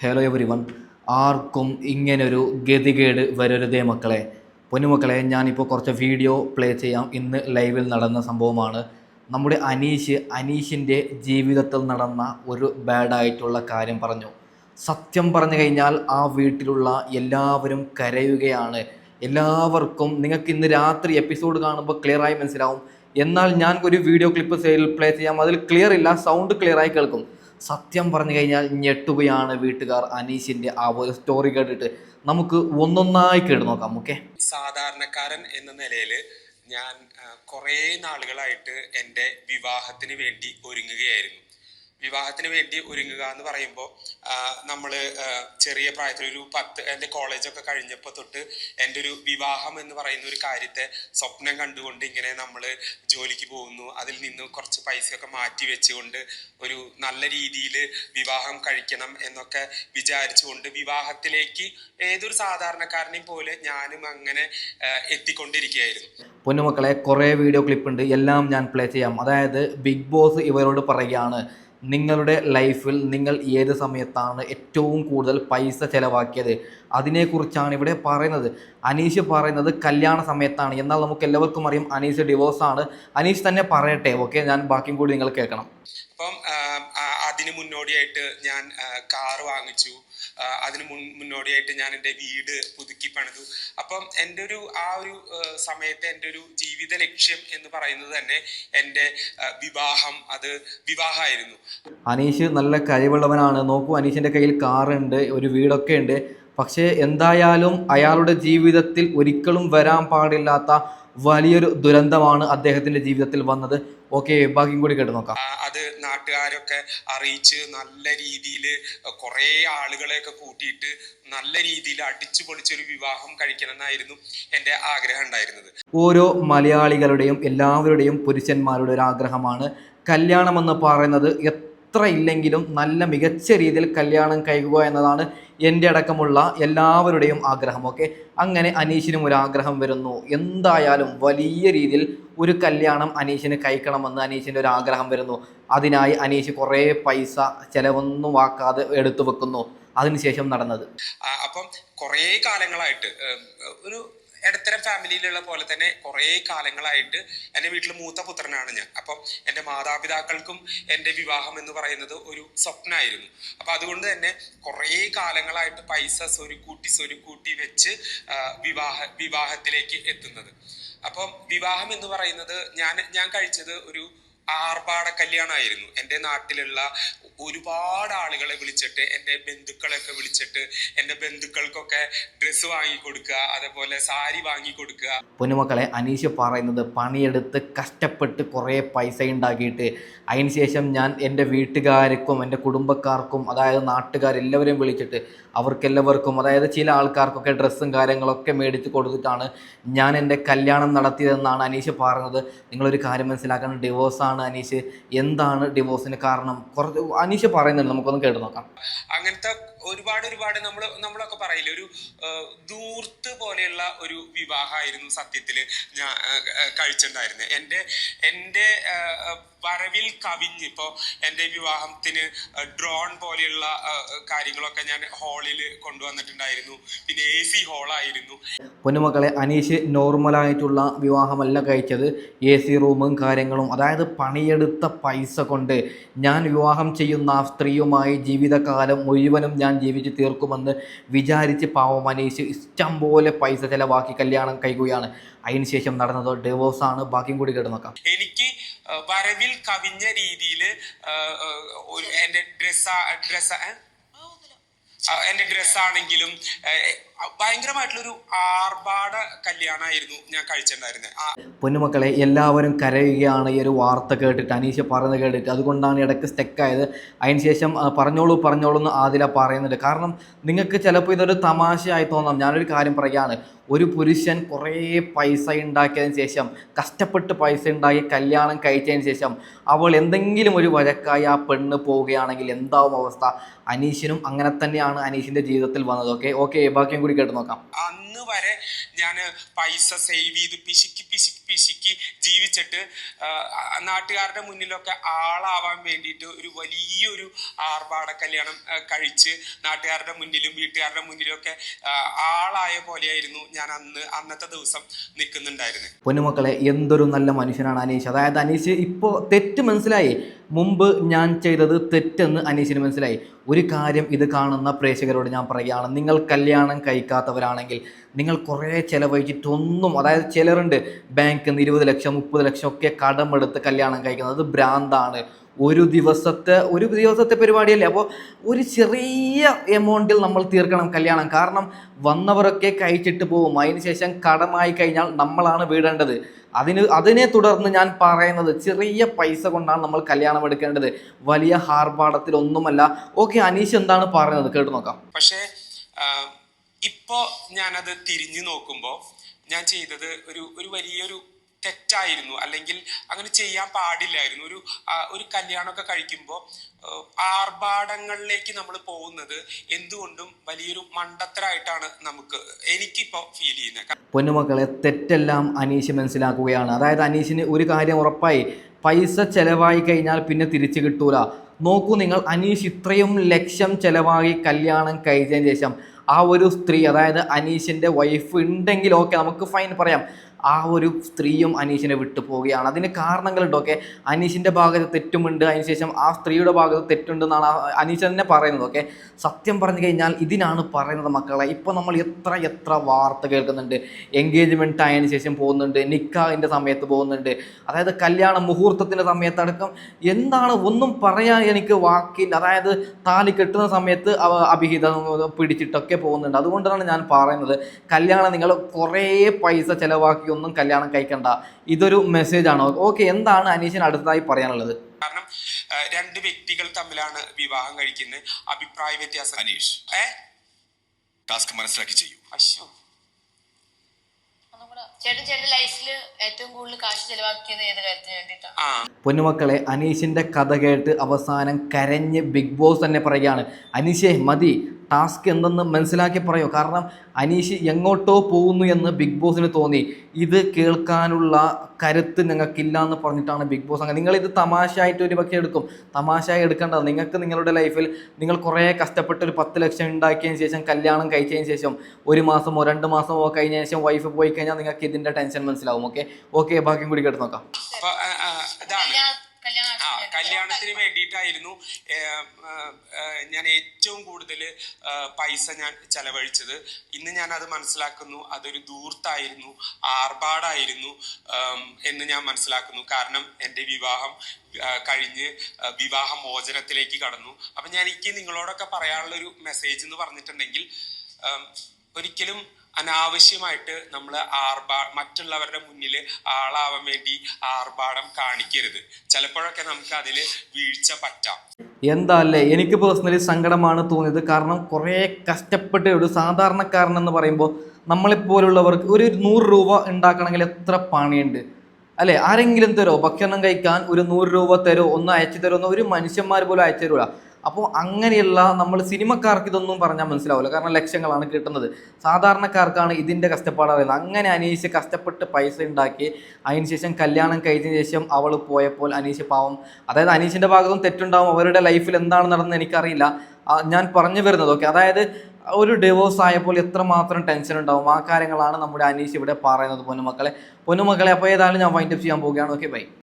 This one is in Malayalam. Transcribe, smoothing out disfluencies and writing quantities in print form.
Hello every one. ആർക്കും ഇങ്ങനൊരു ഗതികേട് വരരുതേ മക്കളെ. പൊന്നുമക്കളെ, ഞാനിപ്പോൾ കുറച്ച് വീഡിയോ പ്ലേ ചെയ്യാം. ഇന്ന് ലൈവിൽ നടന്ന സംഭവമാണ്. നമ്മുടെ അനീഷിൻ്റെ ജീവിതത്തിൽ നടന്ന ഒരു ബാഡായിട്ടുള്ള കാര്യം പറഞ്ഞു. സത്യം പറഞ്ഞു കഴിഞ്ഞാൽ ആ വീട്ടിലുള്ള എല്ലാവരും കരയുകയാണ്. എല്ലാവർക്കും നിങ്ങൾക്ക് ഇന്ന് രാത്രി എപ്പിസോഡ് കാണുമ്പോൾ ക്ലിയറായി മനസ്സിലാവും. എന്നാൽ ഞാൻ ഒരു വീഡിയോ ക്ലിപ്പ് പ്ലേ ചെയ്യാം. അതിൽ ക്ലിയർ ഇല്ല, സൗണ്ട് ക്ലിയറായി കേൾക്കും. സത്യം പറഞ്ഞു കഴിഞ്ഞാൽ ഞെട്ടുകയാണ് വീട്ടുകാർ അനീഷിൻ്റെ ആ ഒരു സ്റ്റോറി കേട്ടിട്ട്. നമുക്ക് ഒന്നൊന്നായി കേട്ട് നോക്കാം. ഓക്കെ, സാധാരണക്കാരൻ എന്ന നിലയിൽ ഞാൻ കുറേ നാളുകളായിട്ട് എൻ്റെ വിവാഹത്തിന് വേണ്ടി ഒരുങ്ങുകയായിരുന്നു. വിവാഹത്തിന് വേണ്ടി ഒരുങ്ങുക എന്ന് പറയുമ്പോൾ നമ്മൾ ചെറിയ പ്രായത്തിൽ എൻ്റെ കോളേജൊക്കെ കഴിഞ്ഞപ്പോൾ തൊട്ട് എൻ്റെ ഒരു വിവാഹം എന്ന് പറയുന്ന ഒരു കാര്യത്തെ സ്വപ്നം കണ്ടുകൊണ്ട് ഇങ്ങനെ നമ്മൾ ജോലിക്ക് പോകുന്നു. അതിൽ നിന്ന് കുറച്ച് പൈസയൊക്കെ മാറ്റി വെച്ചുകൊണ്ട് ഒരു നല്ല രീതിയിൽ വിവാഹം കഴിക്കണം എന്നൊക്കെ വിചാരിച്ചുകൊണ്ട് വിവാഹത്തിലേക്ക് ഏതൊരു സാധാരണക്കാരനെയും പോലെ ഞാനും അങ്ങനെ എത്തിക്കൊണ്ടിരിക്കുകയായിരുന്നു. പൊന്നുമക്കളെ, കുറേ വീഡിയോ ക്ലിപ്പ് ഉണ്ട്, എല്ലാം ഞാൻ പ്ലേ ചെയ്യാം. അതായത് ബിഗ് ബോസ് ഇവരോട് പറയുകയാണ്, നിങ്ങളുടെ ലൈഫിൽ നിങ്ങൾ ഏത് സമയത്താണ് ഏറ്റവും കൂടുതൽ പൈസ ചിലവാക്കിയത്, അതിനെക്കുറിച്ചാണ് ഇവിടെ പറയുന്നത്. അനീഷ് പറയുന്നത് കല്യാണ സമയത്താണ്. എന്നാൽ നമുക്ക് എല്ലാവർക്കും അറിയാം അനീഷ് ഡിവോഴ്സാണ്. അനീഷ് തന്നെ പറയട്ടെ. ഓക്കെ, ഞാൻ ബാക്കിയും കൂടി നിങ്ങൾ കേൾക്കണം. അപ്പം അതിന് മുന്നോടിയായിട്ട് ഞാൻ കാർ വാങ്ങിച്ചു. അതിന് മുന്നോടിയായിട്ട് ഞാൻ എൻ്റെ വീട് പുതുക്കി പണിതു. അപ്പം എൻ്റെ ഒരു സമയത്തെ എൻ്റെ ഒരു ജീവിത ലക്ഷ്യം എന്ന് പറയുന്നത് തന്നെ എൻ്റെ വിവാഹമായിരുന്നു. അനീഷ് നല്ല കഴിവുള്ളവനാണ്. നോക്കൂ, അനീഷിൻ്റെ കയ്യിൽ കാറുണ്ട്, ഒരു വീടൊക്കെ ഉണ്ട്. പക്ഷേ എന്തായാലും അയാളുടെ ജീവിതത്തിൽ ഒരിക്കലും വരാൻ പാടില്ലാത്ത വലിയൊരു ദുരന്തമാണ് അദ്ദേഹത്തിൻ്റെ ജീവിതത്തിൽ വന്നത്. ഓക്കെ, ബാക്കിയും കൂടി കേട്ട് നോക്കാം. അത് നാട്ടുകാരൊക്കെ അറിയിച്ച് നല്ല രീതിയിൽ കുറേ ആളുകളെയൊക്കെ കൂട്ടിയിട്ട് നല്ല രീതിയിൽ അടിച്ചു പൊളിച്ചൊരു വിവാഹം കഴിക്കണം എന്നായിരുന്നു എൻ്റെ ആഗ്രഹം ഉണ്ടായിരുന്നത്. ഓരോ മലയാളികളുടെയും എല്ലാവരുടെയും പുരുഷന്മാരുടെ ഒരു ആഗ്രഹമാണ് കല്യാണം എന്ന് പറയുന്നത്. എത്ര ഇല്ലെങ്കിലും നല്ല മികച്ച രീതിയിൽ കല്യാണം കഴിക്കുക എന്നതാണ് എൻ്റെ അടക്കമുള്ള എല്ലാവരുടെയും ആഗ്രഹം. ഓക്കെ, അങ്ങനെ അനീഷിനും ഒരു ആഗ്രഹം വരുന്നു. എന്തായാലും വലിയ രീതിയിൽ ഒരു കല്യാണം അനീഷിന് കഴിക്കണമെന്ന് അനീഷിൻ്റെ ഒരു ആഗ്രഹം വരുന്നു. അതിനായി അനീഷ് കുറേ പൈസ ചിലവൊന്നും ആക്കാതെ എടുത്തു വെക്കുന്നു. അതിനുശേഷം നടന്നത്, അപ്പം കുറേ കാലങ്ങളായിട്ട് ഒരു ഇടത്തരം ഫാമിലിയിലുള്ള പോലെ തന്നെ കുറേ കാലങ്ങളായിട്ട് എൻ്റെ വീട്ടിൽ മൂത്ത പുത്രനാണ് ഞാൻ. അപ്പം എൻ്റെ മാതാപിതാക്കൾക്കും എൻ്റെ വിവാഹം എന്ന് പറയുന്നത് ഒരു സ്വപ്നമായിരുന്നു. അപ്പം അതുകൊണ്ട് തന്നെ കുറേ കാലങ്ങളായിട്ട് പൈസ സ്വരുക്കൂട്ടി വെച്ച് വിവാഹത്തിലേക്ക് എത്തുന്നത്. അപ്പം വിവാഹം എന്ന് പറയുന്നത് ഞാൻ കഴിച്ചത് ഒരു ആർഭാട കല്യാണമായിരുന്നു. എൻ്റെ നാട്ടിലുള്ള ഒരുപാട് ആളുകളെ വിളിച്ചിട്ട്, എൻ്റെ ബന്ധുക്കളൊക്കെ വിളിച്ചിട്ട് എൻ്റെ ബന്ധുക്കൾക്കൊക്കെ ഡ്രസ്സ് വാങ്ങിക്കൊടുക്കുക, അതേപോലെ സാരി വാങ്ങിക്കൊടുക്കുക. പൊന്നുമക്കളെ, അനീഷ് പറയുന്നത് പണിയെടുത്ത് കഷ്ടപ്പെട്ട് കുറേ പൈസ ഉണ്ടാക്കിയിട്ട് അതിനുശേഷം ഞാൻ എൻ്റെ വീട്ടുകാർക്കും എൻ്റെ കുടുംബക്കാർക്കും, അതായത് നാട്ടുകാരെല്ലാവരെയും വിളിച്ചിട്ട് അവർക്കെല്ലാവർക്കും, അതായത് ചില ആൾക്കാർക്കൊക്കെ ഡ്രസ്സും കാര്യങ്ങളൊക്കെ മേടിച്ച് കൊടുത്തിട്ടാണ് ഞാൻ എൻ്റെ കല്യാണം നടത്തിയതെന്നാണ് അനീഷ് പറയുന്നത്. നിങ്ങളൊരു കാര്യം മനസ്സിലാക്കണം, ഡിവോഴ്സാണ് അനീഷ്. എന്താണ് ഡിവോഴ്സിന് കാരണം കുറച്ച് അനീഷ് പറയുന്നുണ്ട്, നമുക്കൊന്ന് കേട്ട് നോക്കാം. അങ്ങനത്തെ ഒരുപാട് നമ്മളൊക്കെ പറയില്ല, ഒരു ദൂർത്ത് പോലെയുള്ള ഒരു വിവാഹമായിരുന്നു സത്യത്തിൽ ഞാൻ കഴിച്ചിട്ടുണ്ടായിരുന്നത്. എൻ്റെ വരവിൽ കവിഞ്ഞ് ഇപ്പോൾ എൻ്റെ വിവാഹത്തിന് ഡ്രോൺ പോലെയുള്ള കാര്യങ്ങളൊക്കെ ഞാൻ ഹാളിൽ കൊണ്ടുവന്നിട്ടുണ്ടായിരുന്നു. പിന്നെ AC ഹാളായിരുന്നു. പൊന്നുമക്കളെ, അനീഷ് നോർമലായിട്ടുള്ള വിവാഹമല്ല കഴിച്ചത്, AC റൂമും കാര്യങ്ങളും, അതായത് പണിയെടുത്ത പൈസ കൊണ്ട് ഞാൻ വിവാഹം ചെയ്യുന്ന ആ സ്ത്രീയുമായി ജീവിതകാലം മുഴുവനും ഞാൻ ജീവിച്ച് തീർക്കുമെന്ന് വിചാരിച്ച് പാവം അനീഷ് ഇഷ്ടം പോലെ പൈസ ചിലവാക്കി കല്യാണം കഴിക്കുകയാണ്. അതിനുശേഷം നടന്നത് ഡിവോഴ്സാണ്. ബാക്കിയും കൂടി കേട്ട് നോക്കാം. എനിക്ക് വരവിൽ കവിഞ്ഞ രീതിയിൽ എൻ്റെ ഡ്രസ്സാണെങ്കിലും ഭയങ്കരമായിട്ടുള്ളൊരു ആർഭാട കല്യാണമായിരുന്നു ഞാൻ കഴിച്ചിട്ടുണ്ടായിരുന്നത്. പൊന്നുമക്കളെ, എല്ലാവരും കരയുകയാണ് ഈ ഒരു വാർത്ത കേട്ടിട്ട്, അനീഷ് പറയുന്നത് കേട്ടിട്ട്. അതുകൊണ്ടാണ് ഇടയ്ക്ക് സ്റ്റക്കായത്. അതിനുശേഷം പറഞ്ഞോളൂ എന്ന് ആദില പറയുന്നുണ്ട്. കാരണം നിങ്ങൾക്ക് ചിലപ്പോൾ ഇതൊരു തമാശയായി തോന്നാം. ഞാനൊരു കാര്യം പറയുകയാണ്, ഒരു പുരുഷൻ കുറേ പൈസ ഉണ്ടാക്കിയതിന് ശേഷം, കഷ്ടപ്പെട്ട് പൈസ ഉണ്ടാക്കി കല്യാണം കഴിച്ചതിന് ശേഷം അവൾ എന്തെങ്കിലും ഒരു വഴക്കായി ആ പെണ്ണ് പോവുകയാണെങ്കിൽ എന്താവും അവസ്ഥ? അനീഷിനും അങ്ങനെ തന്നെയാണ് അനീഷിൻ്റെ ജീവിതത്തിൽ വന്നത്. ഓക്കെ, ബാക്കിയും കൂടി കേട്ട് നോക്കാം. അന്ന് അന്ന് വരെ ഞാൻ പൈസ സേവ് ചെയ്ത് പിശുക്കി ജീവിച്ചിട്ട് നാട്ടുകാരുടെ മുന്നിലൊക്കെ ആളാവാൻ വേണ്ടിയിട്ട് ഒരു വലിയൊരു ആർഭാട കല്യാണം കഴിച്ച് നാട്ടുകാരുടെ മുന്നിലും വീട്ടുകാരുടെ മുന്നിലും ഒക്കെ ആളായ പോലെയായിരുന്നു ഞാൻ അന്നത്തെ ദിവസം നിൽക്കുന്നുണ്ടായിരുന്നത്. പൊന്നുമക്കളെ, എന്തൊരു നല്ല മനുഷ്യനാണ് അനീഷ്. അതായത് അനീഷ് ഇപ്പോൾ തെറ്റ് മനസ്സിലായി. മുമ്പ് ഞാൻ ചെയ്തത് തെറ്റെന്ന് അനീഷിന് മനസ്സിലായി. ഒരു കാര്യം ഇത് കാണുന്ന പ്രേക്ഷകരോട് ഞാൻ പറയുകയാണ്, നിങ്ങൾ കല്യാണം കഴിക്കാത്തവരാണെങ്കിൽ നിങ്ങൾ കുറേ ചിലവഴിച്ചിട്ടൊന്നും, അതായത് ചിലരുണ്ട് ബാങ്കിൽ നിന്ന് 20 ലക്ഷം 30 ലക്ഷം ഒക്കെ കടമെടുത്ത് കല്യാണം കഴിക്കുന്നത്. അത് ഭ്രാന്താണ്. ഒരു ദിവസത്തെ പരിപാടിയല്ലേ. അപ്പോൾ ഒരു ചെറിയ എമൗണ്ടിൽ നമ്മൾ തീർക്കണം കല്യാണം. കാരണം വന്നവരൊക്കെ കഴിച്ചിട്ട് പോകും. അതിനുശേഷം കടമായി കഴിഞ്ഞാൽ നമ്മളാണ് വീടേണ്ടത്. അതിനെ തുടർന്ന് ഞാൻ പറയുന്നത്, ചെറിയ പൈസ കൊണ്ടാണ് നമ്മൾ കല്യാണം എടുക്കേണ്ടത്, വലിയ ആർഭാടത്തിലൊന്നുമല്ല. ഓക്കെ, അനീഷ് എന്താണ് പറയുന്നത് കേട്ടു നോക്കാം. പക്ഷേ ഇപ്പോ ഞാനത് തിരിഞ്ഞു നോക്കുമ്പോൾ ഞാൻ ചെയ്തത് ഒരു വലിയൊരു തെറ്റായിരുന്നു, അല്ലെങ്കിൽ അങ്ങനെ ചെയ്യാൻ പാടില്ലായിരുന്നു. ഒരു കല്യാണമൊക്കെ കഴിക്കുമ്പോൾ ആർഭാടങ്ങളിലേക്ക് നമ്മൾ പോകുന്നത് എന്തുകൊണ്ടും വലിയൊരു മണ്ടത്തരായിട്ടാണ് എനിക്കിപ്പോൾ ഫീൽ ചെയ്യുന്നത്. പൊന്നുമക്കളെ, തെറ്റെല്ലാം അനീഷ് മനസ്സിലാക്കുകയാണ്. അതായത് അനീഷിന് ഒരു കാര്യം ഉറപ്പായി, പൈസ ചിലവായി കഴിഞ്ഞാൽ പിന്നെ തിരിച്ചു കിട്ടൂല. നോക്കൂ നിങ്ങൾ, അനീഷ് ഇത്രയും ലക്ഷം ചിലവായി കല്യാണം കഴിച്ചതിന് ശേഷം ആ ഒരു സ്ത്രീ, അതായത് അനീഷിൻ്റെ വൈഫ് ഉണ്ടെങ്കിൽ ഓക്കെ, നമുക്ക് ഫൈൻ പറയാം, ആ ഒരു സ്ത്രീയും അനീഷിനെ വിട്ടു പോവുകയാണ്. അതിന് കാരണങ്ങളുണ്ട്. ഓക്കെ, അനീഷിൻ്റെ ഭാഗത്ത് തെറ്റുമുണ്ട്, അതിനുശേഷം ആ സ്ത്രീയുടെ ഭാഗത്ത് തെറ്റുണ്ടെന്നാണ് അനീഷ് തന്നെ പറയുന്നത്. ഓക്കെ, സത്യം പറഞ്ഞു കഴിഞ്ഞാൽ ഇതിനാണ് പറയുന്നത് മക്കളെ. ഇപ്പോൾ നമ്മൾ എത്ര വാർത്ത കേൾക്കുന്നുണ്ട്. എൻഗേജ്മെൻറ്റ് ആയതിനു ശേഷം പോകുന്നുണ്ട്, നിക്കാഹിൻ്റെ സമയത്ത് പോകുന്നുണ്ട്, അതായത് കല്യാണ മുഹൂർത്തത്തിൻ്റെ സമയത്തടക്കം. എന്താണ് ഒന്നും പറയാൻ എനിക്ക് വാക്കില്ല. അതായത് താലി കെട്ടുന്ന സമയത്ത് അഭിഹിതം പിടിച്ചിട്ടൊക്കെ പോകുന്നുണ്ട്. അതുകൊണ്ടാണ് ഞാൻ പറയുന്നത്, കല്യാണം നിങ്ങൾ കുറേ പൈസ ചിലവാക്കി ഒന്നും കല്യാണം കഴിക്കണ്ട. ഇതൊരു മെസ്സേജ് ആണ്. ഓക്കെ, എന്താണ് അനീഷിന് അടുത്തതായി പറയാനുള്ളത്? കാരണം രണ്ട് വ്യക്തികൾ തമ്മിലാണ് വിവാഹം കഴിക്കുന്നത്, അഭിപ്രായ വ്യത്യാസം. അനീഷ്, ടാസ്ക് മനസ്സിലാക്കി ചെയ്യൂ. അശ്വ, ചേട്ടൻ ലൈഫിൽ ഏറ്റവും കൂടുതൽ കാശ് ചെലവാക്കിയത് ഏത് കാര്യത്തിന് വേണ്ടിയിട്ടാണ്? പൊന്നുമക്കളെ, അനീഷിൻ്റെ കഥ കേട്ട് അവസാനം കരഞ്ഞ് ബിഗ് ബോസ് തന്നെ പറയുകയാണ്, അനീഷേ മതി, ടാസ്ക് എന്തെന്ന് മനസ്സിലാക്കി പറയൂ. കാരണം അനീഷ് എങ്ങോട്ടോ പോകുന്നു എന്ന് ബിഗ് ബോസിന് തോന്നി. ഇത് കേൾക്കാനുള്ള കരുത്ത് നിങ്ങൾക്കില്ല എന്ന് പറഞ്ഞിട്ടാണ് ബിഗ് ബോസ് അങ്ങനെ. നിങ്ങളിത് തമാശയായിട്ട് ഒരു പക്ഷേ എടുക്കും. തമാശയായി എടുക്കേണ്ടത്, നിങ്ങൾക്ക് നിങ്ങളുടെ ലൈഫിൽ നിങ്ങൾ കുറേ കഷ്ടപ്പെട്ട് ഒരു 10 ലക്ഷം ഉണ്ടാക്കിയതിന് ശേഷം കല്യാണം കഴിച്ചതിന് ശേഷം 1 മാസമോ 2 മാസമോ കഴിഞ്ഞ ശേഷം വൈഫ് പോയി കഴിഞ്ഞാൽ നിങ്ങൾക്ക് ഇതിൻ്റെ ടെൻഷൻ മനസ്സിലാവും. ഓക്കെ, ബാക്കിയും കൂടി കേട്ട് നോക്കാം. കല്യാണത്തിന് വേണ്ടിയിട്ടായിരുന്നു ഞാൻ ഏറ്റവും കൂടുതൽ പൈസ ഞാൻ ചെലവഴിച്ചത്. ഇന്ന് ഞാൻ അത് മനസ്സിലാക്കുന്നു, അതൊരു ധൂർത്തായിരുന്നു, ആർഭാടായിരുന്നു എന്ന് ഞാൻ മനസ്സിലാക്കുന്നു. കാരണം എൻ്റെ വിവാഹം കഴിഞ്ഞ് വിവാഹമോചനത്തിലേക്ക് കടന്നു. അപ്പം എനിക്ക് നിങ്ങളോടൊക്കെ പറയാനുള്ള ഒരു മെസ്സേജ് എന്ന് പറഞ്ഞിട്ടുണ്ടെങ്കിൽ, ഒരിക്കലും അനാവശ്യമായിട്ട് നമ്മൾ മറ്റുള്ളവരുടെ മുന്നിൽ ആളാവാൻ വേണ്ടി ആർഭാടം കാണിക്കരുത്. ചിലപ്പോഴൊക്കെ നമുക്ക് അതിൽ വീഴ്ച പറ്റാം. എന്താ അല്ലേ, എനിക്ക് പേഴ്സണലി സങ്കടമാണ് തോന്നിയത്. കാരണം കുറേ കഷ്ടപ്പെട്ട് ഒരു സാധാരണക്കാരനെന്ന് പറയുമ്പോൾ നമ്മളെപ്പോലുള്ളവർക്ക് ഒരു 100 രൂപ ഉണ്ടാക്കണമെങ്കിൽ എത്ര പണിയുണ്ട് അല്ലേ? ആരെങ്കിലും തരോ ഭക്ഷണം കഴിക്കാൻ ഒരു 100 രൂപ തരോ, ഒന്ന് അയച്ചു തരുമോ എന്ന് ഒരു മനുഷ്യന്മാർ പോലും അയച്ചു തരൂല. അപ്പോൾ അങ്ങനെയുള്ള നമ്മൾ സിനിമക്കാർക്ക് ഇതൊന്നും പറഞ്ഞാൽ മനസ്സിലാവില്ല. കാരണം ലക്ഷങ്ങളാണ് കിട്ടുന്നത്. സാധാരണക്കാർക്കാണ് ഇതിൻ്റെ കഷ്ടപ്പാട് അറിയുന്നത്. അങ്ങനെ അനീഷ് കഷ്ടപ്പെട്ട് പൈസ ഉണ്ടാക്കി അതിനുശേഷം കല്യാണം കഴിഞ്ഞതിന് ശേഷം അവൾ പോയപ്പോൾ അനീഷ് പാവം, അതായത് അനീഷിൻ്റെ ഭാഗത്തും തെറ്റുണ്ടാവും. അവരുടെ ലൈഫിൽ എന്താണ് നടന്നത് എനിക്കറിയില്ല. ഞാൻ പറഞ്ഞു വരുന്നത് ഓക്കെ, അതായത് ഒരു ഡിവോഴ്സ് ആയപ്പോൾ എത്രമാത്രം ടെൻഷൻ ഉണ്ടാവും, ആ കാര്യങ്ങളാണ് നമ്മുടെ അനീഷ് ഇവിടെ പറയുന്നത്. പൊന്നുമക്കളെ, അപ്പോൾ ഏതായാലും ഞാൻ വൈൻഡപ്പ് ചെയ്യാൻ പോവുകയാണ്. Okay, by.